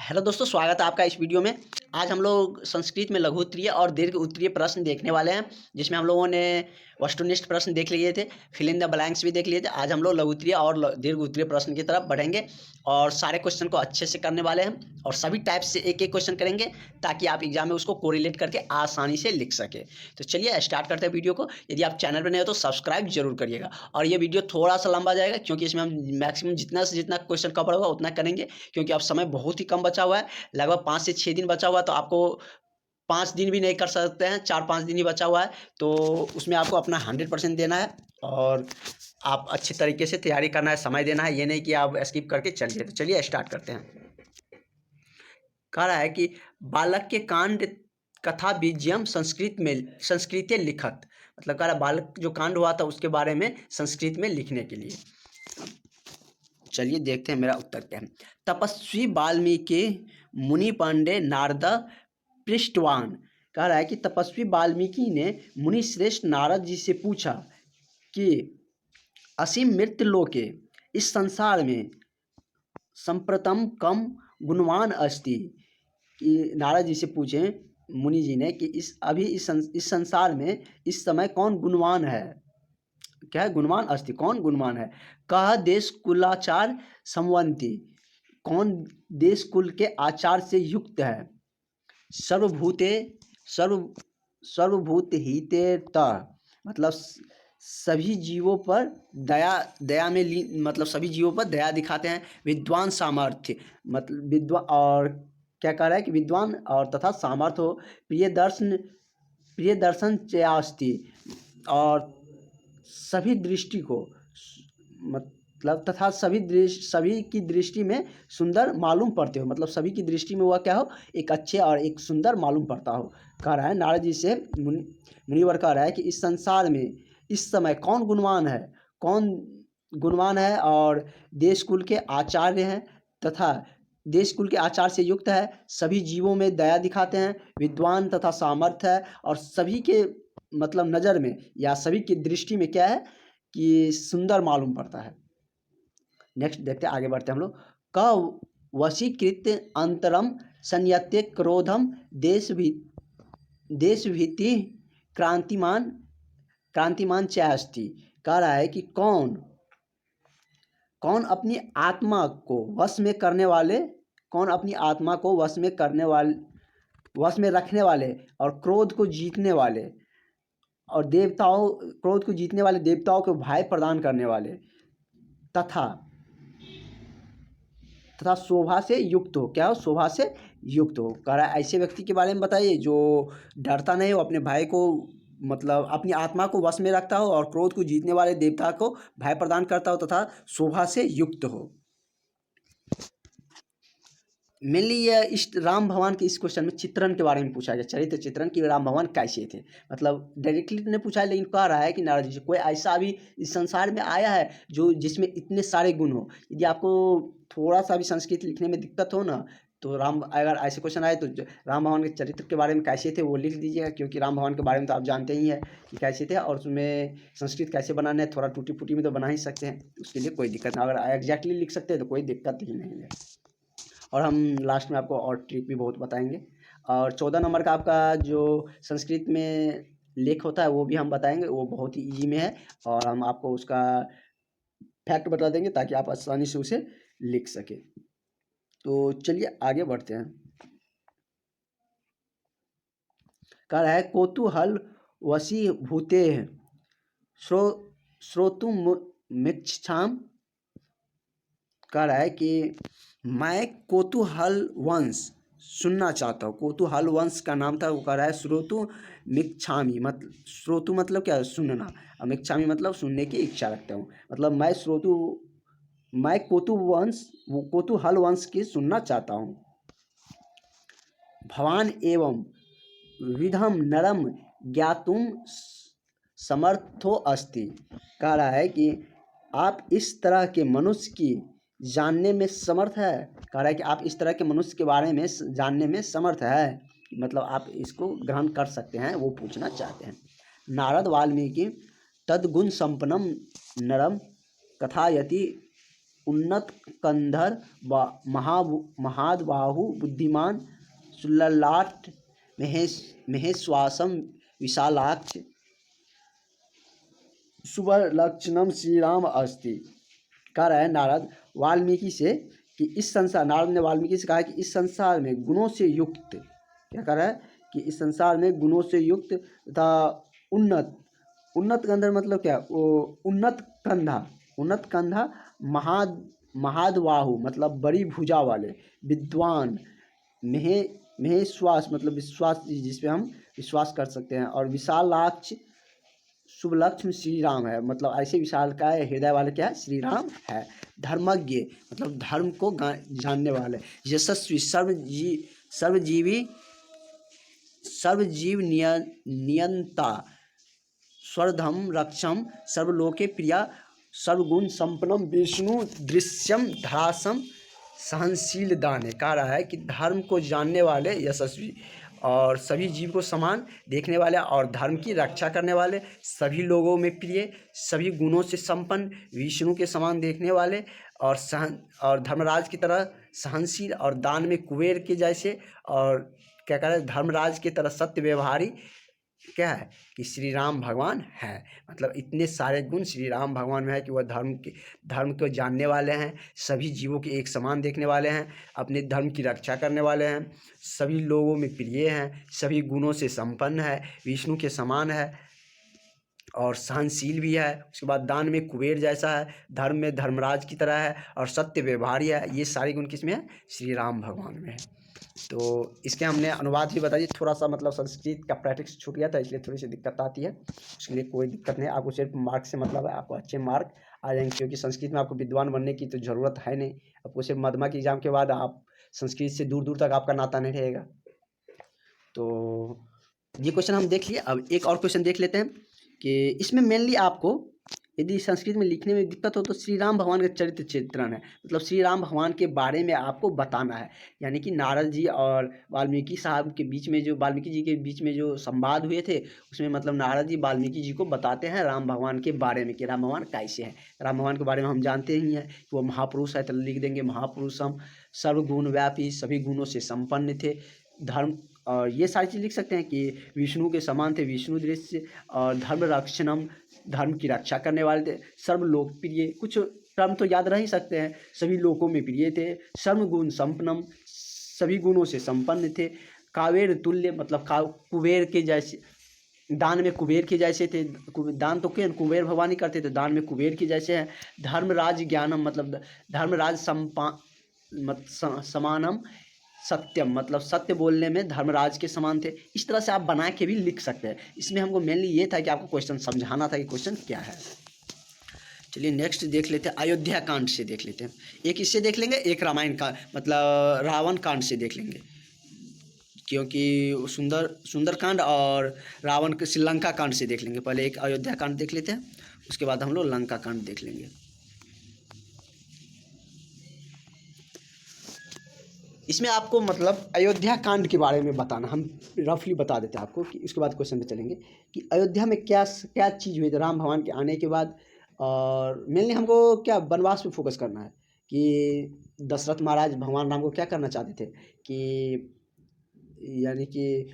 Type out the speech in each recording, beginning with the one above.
Hello दोस्तों, स्वागत है आपका इस वीडियो में। आज हम लोग संस्कृत में लघु उत्तरीय और दीर्घ उत्तरीय प्रश्न देखने वाले हैं, जिसमें हम लोगों ने वस्तुनिष्ठ प्रश्न देख लिए थे, फिल इन द ब्लैंक्स भी देख लिए थे। आज हम लोग लघु उत्तरीय और दीर्घ उत्तरीय प्रश्न की तरफ बढ़ेंगे और सारे क्वेश्चन को अच्छे से करने वाले हैं और सभी टाइप से एक एक क्वेश्चन करेंगे ताकि आप एग्जाम में उसको कोरिलेट करके आसानी से लिख सके। तो चलिए स्टार्ट करते हैं वीडियो को। यदि आप चैनल पर नए हो तो सब्सक्राइब जरूर करिएगा और ये वीडियो थोड़ा सा लंबा जाएगा क्योंकि इसमें हम मैक्सिमम जितना से जितना क्वेश्चन कवर होगा उतना करेंगे, क्योंकि अब समय बहुत ही कम बचा हुआ है। लगभग 5 से 6 दिन बचा हुआ है, तो आपको 5 दिन भी नहीं कर सकते हैं, 4-5 दिन ही बचा हुआ है, तो उसमें आपको अपना 100% देना है और आप अच्छी तरीके से तैयारी करना है, समय देना है। ये नहीं कि आप स्किप करके चलिए। तो चलिए स्टार्ट करते हैं। कह रहा है कि बालक के कांड कथा बीजयम संस्कृत में संस्कृत लिखत, मतलब कह रहा है बालक जो कांड हुआ था उसके बारे में संस्कृत में लिखने के लिए। चलिए देखते हैं मेरा उत्तर क्या है। तपस्वी वाल्मीकि मुनि पांडे नारद पृष्ठवान। कह रहा है कि तपस्वी वाल्मीकि ने मुनि श्रेष्ठ नारद जी से पूछा कि असीम मृत्यु लोके इस संसार में संप्रतम कम गुणवान अस्ति। कि नारद जी से पूछे मुनि जी ने कि इस संसार में इस समय कौन गुणवान है, क्या है गुणवान अस्ति, कौन गुणवान है। कह देश कुलाचार संवंती, कौन देश कुल के आचार से युक्त है। सर्वभूते सर्वभूत हिते त, मतलब सभी जीवों पर दया में मतलब सभी जीवों पर दया दिखाते हैं। विद्वान सामर्थ्य, मतलब विद्वान, और क्या कह रहा है कि विद्वान और तथा सामर्थ्य हो। प्रिय दर्शन चयास्ति, और सभी दृष्टि को मतलब तथा सभी की दृष्टि में सुंदर मालूम पड़ते हो, मतलब सभी की दृष्टि में हुआ क्या हो, एक अच्छे और एक सुंदर मालूम पड़ता हो। कह रहा है नारद जी से मुनिवर कह रहा है कि इस संसार में इस समय कौन गुणवान है और देश कुल के आचार्य हैं तथा देश कुल के आचार से युक्त है, सभी जीवों में दया दिखाते हैं, विद्वान तथा सामर्थ्य है और सभी के मतलब नज़र में या सभी की दृष्टि में क्या है कि सुंदर मालूम पड़ता है। नेक्स्ट देखते हैं, आगे बढ़ते हैं हम लोग। क वशीकृत अंतरम संयत्य क्रोधम देश भीति क्रांतिमान चास्ति। कह रहा है कि कौन अपनी आत्मा को वश में करने वाले, कौन अपनी आत्मा को वश में रखने वाले और क्रोध को जीतने वाले और क्रोध को जीतने वाले देवताओं को भय प्रदान करने वाले तथा शोभा से युक्त हो। क्या हो, शोभा से युक्त हो। कह रहा है ऐसे व्यक्ति के बारे में बताइए जो डरता नहीं हो, अपने भाई को मतलब अपनी आत्मा को वश में रखता हो और क्रोध को जीतने वाले देवता को भय प्रदान करता हो तथा शोभा से युक्त हो। मेनली ये इस राम भगवान के इस क्वेश्चन में चित्रण के बारे में पूछा गया, चरित्र चित्रण की राम भगवान कैसे थे। मतलब डायरेक्टली ने पूछा है, लेकिन कह रहा है कि नारद जी से कोई ऐसा भी इस संसार में आया है जो जिसमें इतने सारे गुण हो। यदि आपको थोड़ा सा भी संस्कृत लिखने में दिक्कत हो ना, तो अगर ऐसे क्वेश्चन आए तो राम भगवान के चरित्र के बारे में कैसे थे वो लिख दीजिएगा, क्योंकि राम भगवान के बारे में तो आप जानते ही हैं कि कैसे थे और उसमें संस्कृत कैसे बनाना है, थोड़ा टूटी फूटी में तो बना ही सकते हैं, उसके लिए कोई दिक्कत नहीं। अगर एग्जैक्टली लिख सकते हैं तो कोई दिक्कत ही नहीं है। और हम लास्ट में आपको और ट्रिक भी बहुत बताएंगे। और 14 नंबर का आपका जो संस्कृत में लेख होता है वो भी हम बताएंगे, वो बहुत ही ईजी में है और हम आपको उसका फैक्ट बता देंगे ताकि आप आसानी से उसे लिख सके। तो चलिए आगे बढ़ते हैं। कह रहा है कौतूहल वशी भूते श्रोतुमिच्छाम। कह रहा है कि मैं कौतूहल वंश सुनना चाहता हूँ। कौतूहल वंश का नाम था, वो कह रहा है श्रोतु मिच्छामी, मतलब श्रोतु मतलब क्या है, सुनना, और मिच्छामी मतलब सुनने की इच्छा रखता हूँ। मतलब मैं कौतूहल वंश की सुनना चाहता हूँ। भवान एवं विधम नरम ज्ञातुम समर्थो अस्ति। कह रहा है कि आप इस तरह के मनुष्य की जानने में समर्थ है। कह रहा है कि आप इस तरह के मनुष्य के बारे में जानने में समर्थ है, मतलब आप इसको ग्रहण कर सकते हैं, वो पूछना चाहते हैं। नारद वाल्मीकि तद्गुण संपन्नम नरम कथायति उन्नत कंधर महाबाहु बुद्धिमान सुललाट महेश्वासम विशालाक्ष सुबलक्षणम श्री राम अस्ति। कह रहा है नारद वाल्मीकि से कि इस संसार, नारद ने वाल्मीकि से कहा कि इस संसार में गुणों से युक्त, क्या कह रहा है कि इस संसार में गुणों से युक्त तथा उन्नत कंधर मतलब क्या, वो उन्नत कंधा महादवाहु मतलब बड़ी भुजा वाले, विद्वान, महेश्वास मतलब विश्वास जिसपे हम विश्वास कर सकते हैं, और विशालाक्ष शुभ लक्ष्य श्री राम है, मतलब ऐसे विशाल का हृदय वाले क्या है, श्री राम है। धर्मज्ञ मतलब धर्म को जानने वाले, यशस्वी सर्वजीव नियंता, स्वरधम रक्षम सर्वलोके प्रिया, सर्वगुण संपन्नम विष्णु दृश्यम धरासम सहनशील दाने। कह रहा है कि धर्म को जानने वाले, यशस्वी और सभी जीव को समान देखने वाले और धर्म की रक्षा करने वाले, सभी लोगों में प्रिय, सभी गुणों से संपन्न, विष्णु के समान देखने वाले और धर्मराज की तरह सहनशील और दान में कुबेर के जैसे, और क्या कह रहे हैं धर्मराज की तरह सत्य व्यवहारी क्या है कि श्री राम भगवान है। मतलब इतने सारे गुण श्री राम भगवान में है कि वह धर्म को जानने वाले हैं, सभी जीवों के एक समान देखने वाले हैं, अपने धर्म की रक्षा करने वाले हैं, सभी लोगों में प्रिय हैं, सभी गुणों से संपन्न है, विष्णु के समान है और सहनशील भी है। उसके बाद दान में कुबेर जैसा है, धर्म में धर्मराज की तरह है और सत्य व्यवहारी है। ये सारे गुण किस में है, श्री राम भगवान में है। तो इसके हमने अनुवाद भी बता दिया। थोड़ा सा मतलब संस्कृत का प्रैक्टिस छूट गया था, इसलिए थोड़ी सी दिक्कत आती है, उसके लिए कोई दिक्कत नहीं। आपको सिर्फ मार्क से मतलब है, आपको अच्छे मार्क आ जाएंगे, क्योंकि संस्कृत में आपको विद्वान बनने की तो ज़रूरत है नहीं। आपको सिर्फ मध्यमा के एग्जाम के बाद आप संस्कृत से दूर दूर तक आपका नाता नहीं रहेगा। तो ये क्वेश्चन हम देख लिए। अब एक और क्वेश्चन देख लेते हैं कि इसमें मेनली आपको यदि संस्कृत में लिखने में दिक्कत हो तो श्री राम भगवान का चरित्र चित्रण है, मतलब श्री राम भगवान के बारे में आपको बताना है। यानी कि नारद जी और वाल्मीकि साहब के बीच में जो, वाल्मीकि जी के बीच में जो संवाद हुए थे, उसमें मतलब नारद जी वाल्मीकि जी को बताते हैं राम भगवान के बारे में कि राम भगवान कैसे हैं। राम भगवान के बारे में हम जानते ही हैं कि वो महापुरुष है, तो लिख देंगे महापुरुषम सर्वगुण व्यापी, सभी गुणों से संपन्न थे, धर्म और ये सारी चीज़ लिख सकते हैं कि विष्णु के समान थे, विष्णु दृश्य, और धर्म रक्षणम धर्म की रक्षा करने वाले थे, सर्व लोकप्रिय, कुछ टर्म तो याद रह ही सकते हैं, सभी लोकों में प्रिय थे, सर्वगुण संपन्नम सभी गुणों से संपन्न थे, कावेर तुल्य मतलब कुबेर के जैसे, दान में कुबेर के जैसे थे, दान तो क्या कुबेर भगवान ही करते थे, दान में कुबेर के जैसे हैं, धर्मराज ज्ञानम मतलब धर्मराज समानम सत्यम मतलब सत्य बोलने में धर्मराज के समान थे। इस तरह से आप बना के भी लिख सकते हैं। इसमें हमको मेनली ये था कि आपको क्वेश्चन समझाना था कि क्वेश्चन क्या है। चलिए नेक्स्ट देख लेते हैं, अयोध्या कांड से देख लेते हैं। एक इससे देख लेंगे, एक रामायण का मतलब रावण कांड से देख लेंगे, क्योंकि सुंदरकांड और रावण के श्रीलंका कांड से देख लेंगे। पहले एक अयोध्या कांड देख लेते हैं, उसके बाद हम लोग लंका कांड देख लेंगे। इसमें आपको मतलब अयोध्या कांड के बारे में बताना, हम रफली बता देते हैं आपको कि उसके बाद क्वेश्चन पे चलेंगे कि अयोध्या में क्या क्या चीज़ हुई थी राम भगवान के आने के बाद। और मेनली हमको क्या वनवास पे फोकस करना है कि दशरथ महाराज भगवान राम को क्या करना चाहते थे कि यानी कि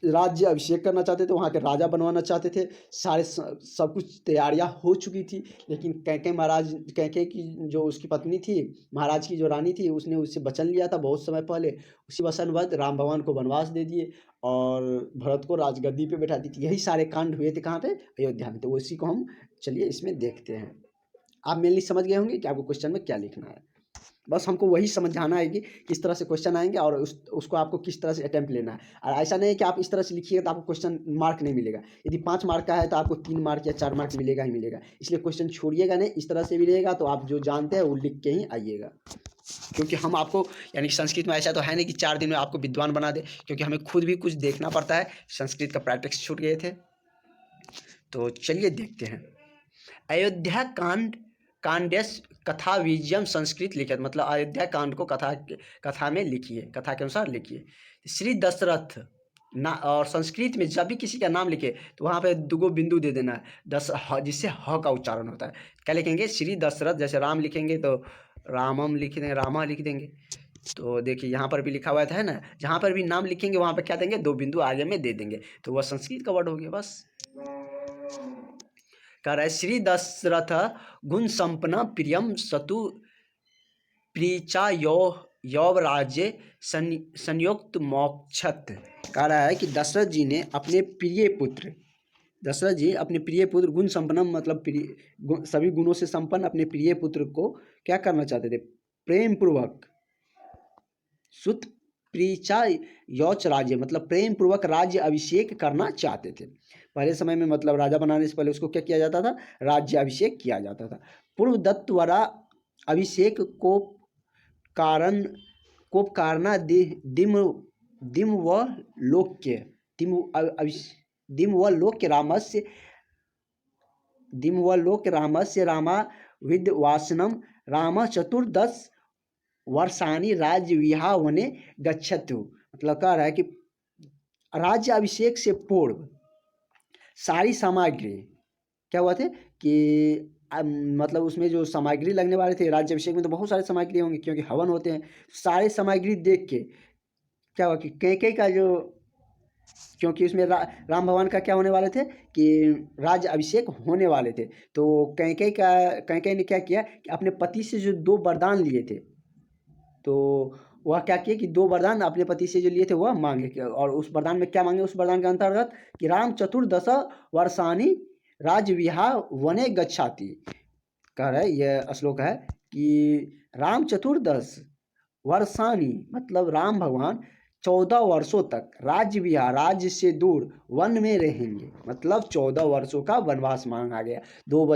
राज्य अभिषेक करना चाहते थे, वहाँ के राजा बनवाना चाहते थे, सारे सब कुछ तैयारियां हो चुकी थी, लेकिन कैके की जो उसकी पत्नी थी, महाराज की जो रानी थी, उसने उससे वचन लिया था बहुत समय पहले, उसी वचनबद्ध राम भगवान को वनवास दे दिए और भरत को राजगद्दी पे बैठा दी थी। यही सारे कांड हुए थे कहाँ पे, अयोध्या में। तो उसी को हम चलिए इसमें देखते हैं। आप मेनली समझ गए होंगे कि आपको क्वेश्चन में क्या लिखना है, बस हमको वही समझाना है कि किस तरह से क्वेश्चन आएंगे और उसको आपको किस तरह से अटेम्प्ट लेना है। और ऐसा नहीं है कि आप इस तरह से लिखिएगा तो आपको क्वेश्चन मार्क नहीं मिलेगा। यदि 5 मार्क का है तो आपको 3 मार्क या 4 मार्क मिलेगा ही मिलेगा। इसलिए क्वेश्चन छोड़िएगा नहीं, इस तरह से भी रहेगा तो आप जो जानते हैं वो लिख के ही आइएगा। क्योंकि हम आपको यानी संस्कृत में ऐसा तो है नहीं कि 4 दिन में आपको विद्वान बना दे, क्योंकि हमें खुद भी कुछ देखना पड़ता है। संस्कृत का प्रैक्टिस छूट गए थे। तो चलिए देखते हैं। अयोध्या कांडेस कथा विजयम संस्कृत लिखित मतलब अयोध्या कांड को कथा में लिखिए, कथा के अनुसार लिखिए। श्री दशरथ ना, और संस्कृत में जब भी किसी का नाम लिखे तो वहाँ पे दुगो बिंदु दे देना है, जिससे ह का उच्चारण होता है। क्या लिखेंगे? श्री दशरथ, जैसे राम लिखेंगे तो रामम लिख देंगे, रामा लिख देंगे। तो देखिए यहाँ पर भी लिखा हुआ है ना, जहाँ पर भी नाम लिखेंगे वहाँ पर क्या देंगे? 2 बिंदु आगे में दे देंगे, तो वह संस्कृत का वर्ड हो गया बस। कह रहा है श्री दशरथ गुण संपन्न प्रियम सतु प्रीचा यौवराज्य संयुक्त मोक्षत। कह रहा है कि दशरथ जी ने अपने प्रिय पुत्र, दशरथ जी अपने प्रिय पुत्र गुण संपन्न मतलब सभी गुणों से संपन्न अपने प्रिय पुत्र को क्या करना चाहते थे? प्रेम पूर्वक सुत प्रीचा यौच राज्य मतलब प्रेम पूर्वक राज्य अभिषेक करना चाहते थे। पहले समय में मतलब राजा बनाने से पहले उसको क्या किया जाता था? राज्य अभिषेक किया जाता था। पूर्व दत्त द्वारा अभिषेक को कारण कारना दिम व लोक्य दिम व लोक्य रामस्य रामा विद्वासनम राम चतुर्दश वर्षानी राज्य विहावने गच्छतु। मतलब कह रहा है कि राज्य अभिषेक से पूर्व सारी सामग्री क्या हुआ थे कि मतलब उसमें जो सामग्री लगने वाले थे, राज्य अभिषेक में तो बहुत सारे सामग्री होंगे क्योंकि हवन होते हैं, सारे सामग्री देख के क्या हुआ कि कैकेयी का जो, क्योंकि उसमें राम भगवान का क्या होने वाले थे कि राज्य अभिषेक होने वाले थे, तो कैकेयी ने क्या किया कि अपने पति से जो 2 वरदान लिए थे, तो वह क्या किए कि 2 वरदान अपने पति से जो लिए थे वह मांगे, और उस वरदान में क्या मांगे? उस वरदान के अंतर्गत कि राम चतुर्दश वर्षानी राज्य विहा वने गच्छाति। कह रहे यह श्लोक है कि राम चतुर्दश वर्षानी मतलब राम भगवान 14 वर्षों तक राज्य विहार राज्य से दूर वन में रहेंगे, मतलब 14 वर्षों का वनवास मांगा गया। 2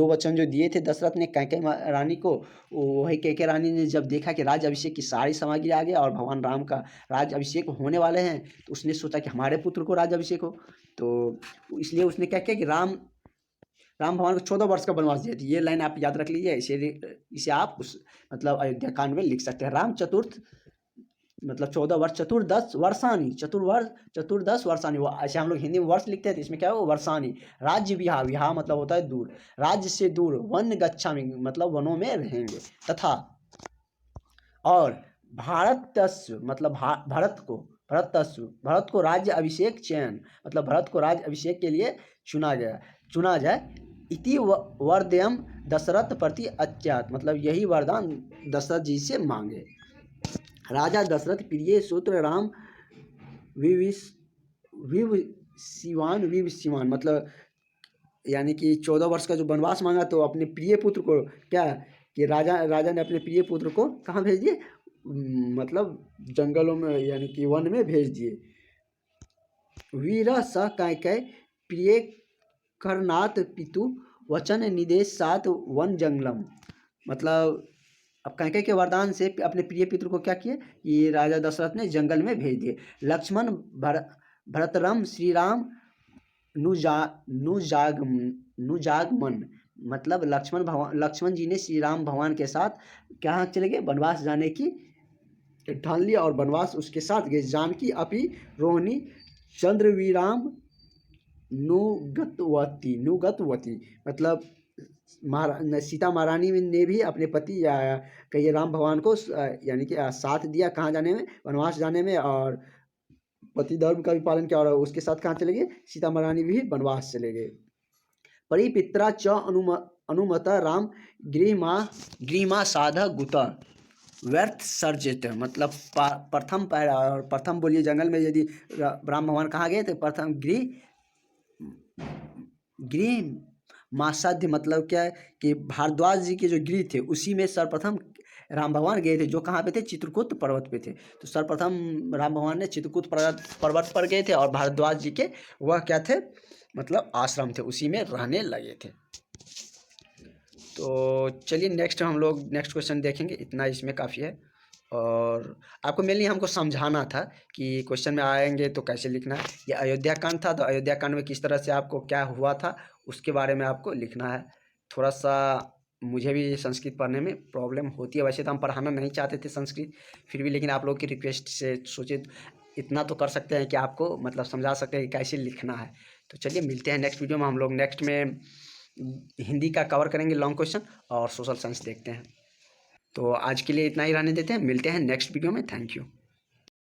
वचन जो दिए थे दशरथ ने कैकेयी रानी को, वही कैकेयी रानी ने जब देखा कि राज्य अभिषेक की सारी सामग्री आ गया और भगवान राम का राज्य अभिषेक होने वाले हैं, तो उसने सोचा कि हमारे पुत्र को राज्य अभिषेक हो, तो इसलिए उसने क्या किया कि राम भगवान को 14 वर्ष का वनवास दिया था। ये लाइन आप याद रख लीजिए, इसे आप उस मतलब अयोध्या कांड में लिख सकते हैं। राम चतुर्थ मतलब 14 वर्ष, चतुर्दश वर्षानी, चतुर्दश वर्षानी, वो ऐसे हम लोग हिंदी में वर्ष लिखते हैं तो इसमें क्या हो? वर्षानी। राज्य विहा मतलब होता है दूर, राज्य से दूर, वन गच्छामि मतलब वनों में रहेंगे, तथा और भारतस्व मतलब भरत को राज्य अभिषेक चयन मतलब भरत को राज्य अभिषेक के लिए चुना जाए इति वर्दयम दशरथ प्रति अत्यात मतलब यही वरदान दशरथ जी से मांगे। राजा दशरथ प्रिय सूत्र राम विवसिवान मतलब यानी कि 14 वर्ष का जो वनवास मांगा, तो अपने प्रिय पुत्र को क्या कि राजा ने अपने प्रिय पुत्र को कहाँ भेज दिए? मतलब जंगलों में यानी कि वन में भेज दिए। वीर स कैकेयी प्रिय करनाथ पितु वचन निदेश सात वन जंगलम मतलब अब कैकेयी के वरदान से अपने प्रिय पितृ को क्या किए? ये राजा दशरथ ने जंगल में भेज दिए। लक्ष्मण भरतरम श्री राम नुजागमन मतलब लक्ष्मण जी ने श्री राम भगवान के साथ कहाँ चले गए? वनवास जाने की ठान लिया और वनवास उसके साथ गए। जानकी अपि रोहिणी चंद्रवीराम नुगतवती मतलब सीता महारानी ने भी अपने पति या कहिए राम भगवान को यानी कि साथ दिया कहाँ जाने में? वनवास जाने में, और पति धर्म का भी पालन किया और उसके साथ कहाँ चले गए? सीता महारानी भी वनवास चले गए। परिपित्रा च अनुमत राम गृहमा साध गुत व्यर्थ सर्जित मतलब प्रथम बोलिए जंगल में यदि राम भगवान कहाँ गए थे? प्रथम गृह मासाध्य मतलब क्या है कि भारद्वाज जी के जो गृह थे उसी में सर्वप्रथम राम भगवान गए थे, जो कहाँ पे थे? चित्रकूट पर्वत पे थे। तो सर्वप्रथम राम भगवान ने चित्रकूट पर्वत पर गए थे और भारद्वाज जी के वह क्या थे? मतलब आश्रम थे, उसी में रहने लगे थे। तो चलिए हम लोग नेक्स्ट क्वेश्चन देखेंगे, इतना इसमें काफ़ी है। और आपको मेनली हमको समझाना था कि क्वेश्चन में आएंगे तो कैसे लिखना है। ये अयोध्या कांड था, तो अयोध्या कांड में किस तरह से आपको क्या हुआ था उसके बारे में आपको लिखना है। थोड़ा सा मुझे भी संस्कृत पढ़ने में प्रॉब्लम होती है, वैसे तो हम पढ़ाना नहीं चाहते थे संस्कृत, फिर भी लेकिन आप लोग की रिक्वेस्ट से सोचे इतना तो कर सकते हैं कि आपको मतलब समझा सकते हैं कि कैसे लिखना है। तो चलिए मिलते हैं नेक्स्ट वीडियो में। हम लोग नेक्स्ट में हिंदी का कवर करेंगे लॉन्ग क्वेश्चन, और सोशल साइंस देखते हैं। तो आज के लिए इतना ही रहने देते हैं, मिलते हैं नेक्स्ट वीडियो में। Thank you.